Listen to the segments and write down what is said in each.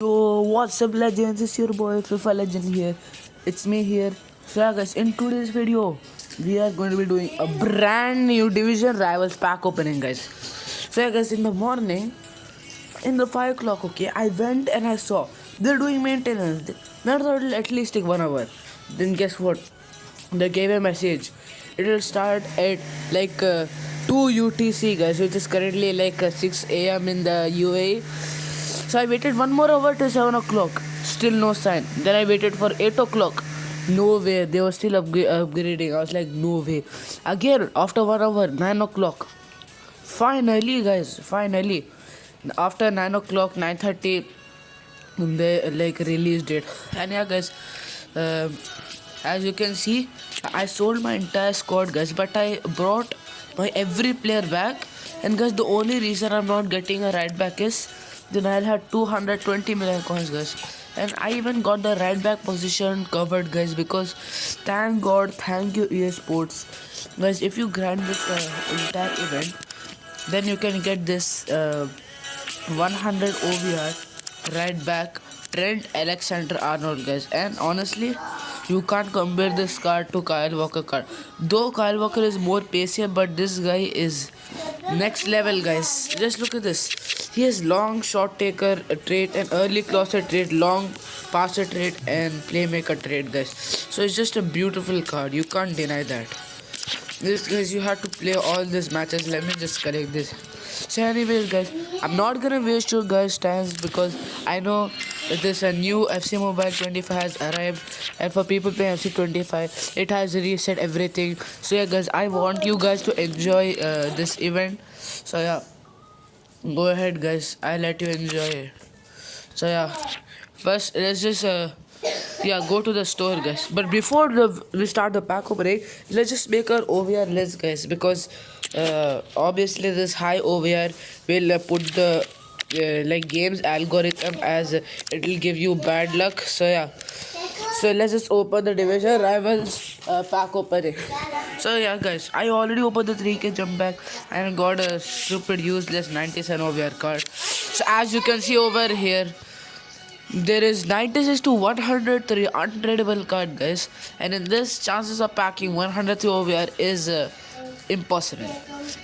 Yo, what's up, legends? It's your boy FIFA Legend here. It's me here. So, yeah, guys, in today's video, we are going to be doing a brand new Division Rivals pack opening, guys. So, yeah, guys, in the morning, in the 5 o'clock, okay, I went and I saw they're doing maintenance. They thought it'll at least take 1 hour. Then, guess what? They gave a message. It will start at like 2 UTC, guys, which is currently like 6 a.m. in the UAE. So I waited 1 more hour till 7 o'clock. Still no sign. Then I waited for 8 o'clock. No way. They were still upgrading. I was like, no way. Again, after 1 hour, 9 o'clock. Finally, guys. Finally. After 9 o'clock, 9:30, they like released it. And yeah, guys. As you can see, I sold my entire squad, guys. But I brought my every player back. And guys, the only reason I'm not getting a right back is then I'll have 220 million coins, guys. And I even got the right back position covered, guys, because thank God, thank you EA Sports, guys. If you grind this entire event, then you can get this 100 OVR right back Trent Alexander-Arnold, guys. And honestly, you can't compare this card to Kyle Walker card. Though Kyle Walker is more pacier, but this guy is next level, guys. Just look at this. He has long shot taker trait and early crosser trait, long passer trait and playmaker trait, guys. So it's just a beautiful card. You can't deny that. This, guys, you have to play all these matches. Let me just correct this. So anyways, guys, I'm not gonna waste your guys' time because I know that this a new FC Mobile 25 has arrived, and for people playing FC 25, it has reset everything. So yeah, guys, I want you guys to enjoy this event. So yeah, go ahead, guys. I let you enjoy it. So yeah, first let's just yeah, go to the store, guys. But before we start the pack opening, let's just make our OVR list, guys, because obviously this high OVR will put the like games algorithm as it will give you bad luck. So yeah, so let's just open the Division Rivals pack opening. So yeah, guys, I already opened the 3K jump back and got a stupid useless 97 OVR card. So as you can see over here, there is 96 to 103 untradeable card, guys, and in this chances of packing 103 OVR is impossible,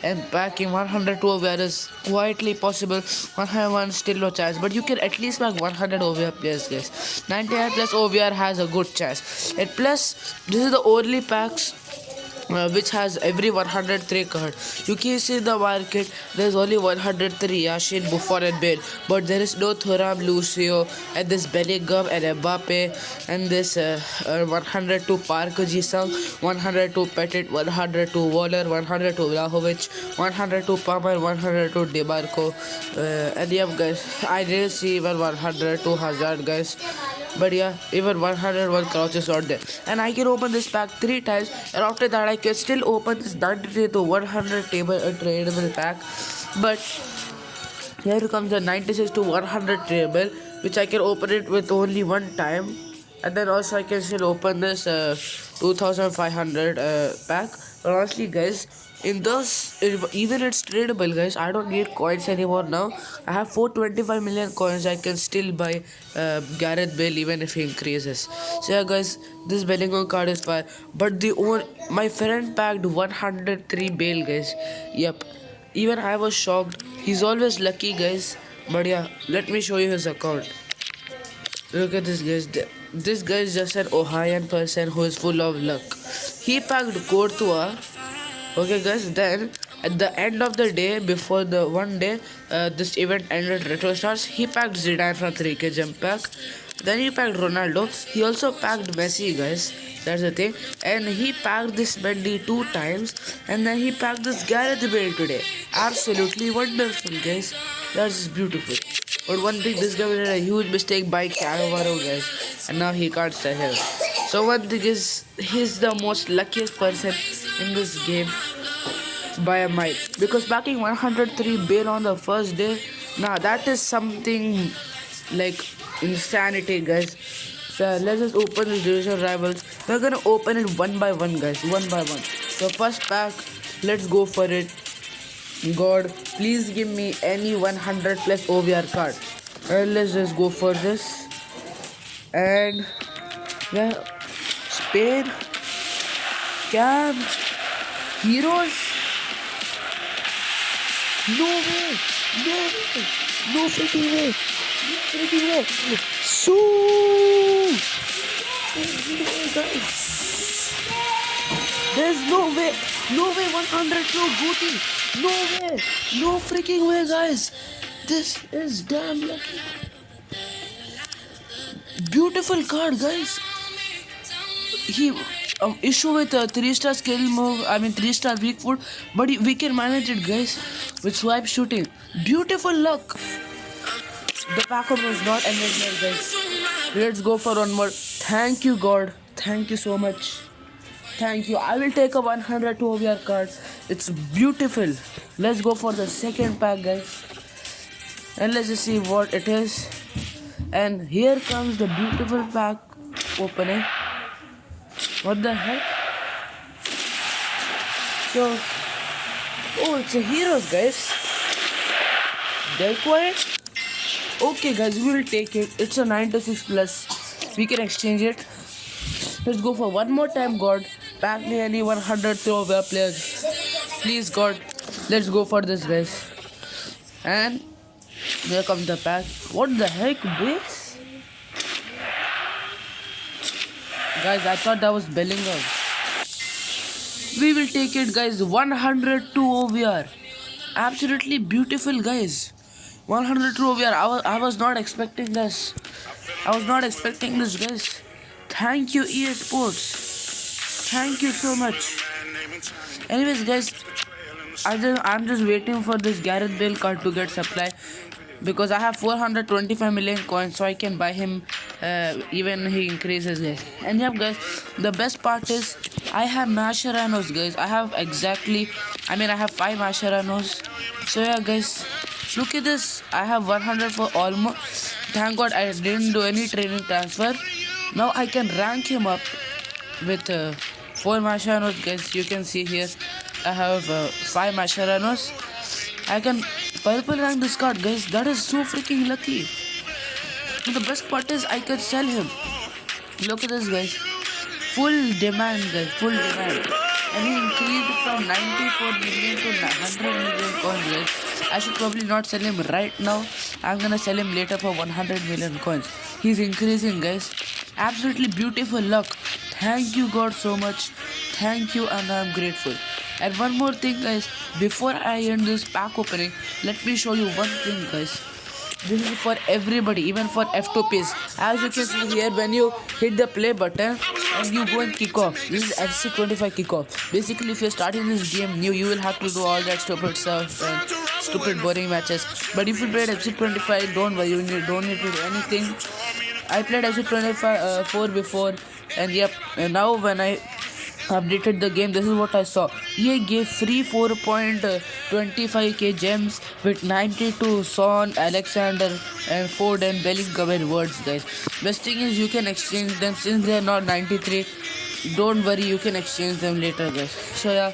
and packing 102 OVR is quietly possible. 101 still no chance, but you can at least pack 100 OVR players, guys. 99 plus OVR has a good chance, and plus this is the only packs which has every 103 card. You can see in the market there's only 103 Yashin, Buffon and Bale, but there is no Thuram, Lucio, and this Bellingham and Mbappe, and this 102 Parker Ji-sung, 102 Petit, 102 Waller, 102 Vlahovic, 102 Palmer, 102 DeMarco, and yeah, guys, I didn't see even 102 Hazard, guys. But yeah, even 101 crouches not there. And I can open this pack 3 times, and after that I can still open this 93 to 100 table tradable pack. But here comes the 96 to 100 table, which I can open it with only one time. And then also I can still open this 2500 pack. But honestly, guys, in those, even it's tradable, guys. I don't need coins anymore now. I have 425 million coins. I can still buy Gareth Bale even if he increases. So yeah, guys, this Bellingham card is fire. But my friend packed 103 Bale, guys. Yep. Even I was shocked. He's always lucky, guys. But yeah, let me show you his account. Look at this, guys. This guy is just an Ohioan person who is full of luck. He packed Courtois. Okay, guys, then at the end of the day, before the one day this event ended, Retro Stars, he packed Zidane from 3K jump pack. Then he packed Ronaldo. He also packed Messi, guys. That's the thing. And he packed this Mendy 2 times. And then he packed this Gareth Bale today. Absolutely wonderful, guys. That's just beautiful. But one thing, this guy made a huge mistake by Cannavaro, guys. And now he can't stay here. So one thing is, he's the most luckiest person in this game by a mile, because backing 103 Bale on the first day, now that is something like insanity, guys. So let's just open the Division Rivals. We're gonna open it one by one, guys, one by one. So first pack, let's go for it. God, please give me any 100 plus OVR card. And let's just go for this. And yeah, Spain, Cam, Heroes. No way! No way! No freaking way! No freaking way! Shoo! There's no way! No way! 102 Guti! No way! No freaking way, guys! This is damn lucky. Beautiful card, guys. He issue with 3-star skill move. I mean 3-star weak foot, but we can manage it, guys, with swipe shooting. Beautiful luck. The backup was not ended here, guys. Let's go for one more. Thank you, God. Thank you so much. Thank you. I will take a 102 OVR card. It's beautiful. Let's go for the second pack, guys. And let's just see what it is. And here comes the beautiful pack opening. What the heck? So, oh, it's a Heroes, guys. They're quiet. Okay, guys, we will take it. It's a 96 plus. We can exchange it. Let's go for one more time, God. Pack me any 100 throwaway players. Please, God. Let's go for this, guys. And here comes the pack. What the heck, base? Guys, I thought that was Bellingham. We will take it, guys. 102 OVR. Absolutely beautiful, guys. 102 OVR. I was not expecting this. I was not expecting this, guys. Thank you, EA Sports. Thank you so much. Anyways, guys, I'm just waiting for this Gareth Bale card to get supply, because I have 425 million coins, so I can buy him even he increases, guys. And yeah, guys, the best part is I have Mascherano's, guys. I have 5 Mascherano's. So yeah, guys, look at this. I have 100 for almost. Thank God I didn't do any training transfer. Now I can rank him up with 4 Mascherano's, guys. You can see here I have 5 Mascherano's. I can purple rank this card, guys. That is so freaking lucky. And the best part is I can sell him. Look at this, guys. Full demand, guys. Full demand. And he increased from 94 million to 100 million coins, guys. I should probably not sell him right now. I'm gonna sell him later for 100 million coins. He's increasing, guys. Absolutely beautiful luck. Thank you, God, so much. Thank you, and I'm grateful. And one more thing, guys, before I end this pack opening, let me show you one thing, guys. This is for everybody, even for F2Ps. As you can see here, when you hit the play button and you go and kick off, this is FC25 kickoff. Basically, if you're starting this game new, you will have to do all that stupid stuff and stupid boring matches. But if you played FC25, don't worry, you don't need to do anything. I played FC25 4 before, and yep, and now when I updated the game, this is what I saw. EA gave free 4.25k gems with 92 Son, Alexander, and Ford and Bellingham and words, guys. Best thing is you can exchange them since they are not 93. Don't worry, you can exchange them later, guys. So yeah,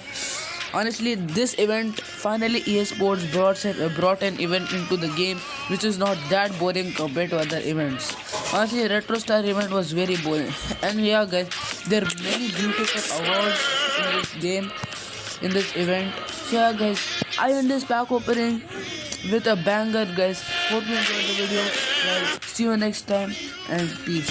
honestly, this event, finally EA Sports brought an event into the game which is not that boring compared to other events. Honestly, Retro Star event was very boring. And yeah, guys, there are many beautiful awards in this game, in this event. So yeah, guys, I end this pack opening with a banger, guys. Hope you enjoyed the video. Guys, see you next time, and peace.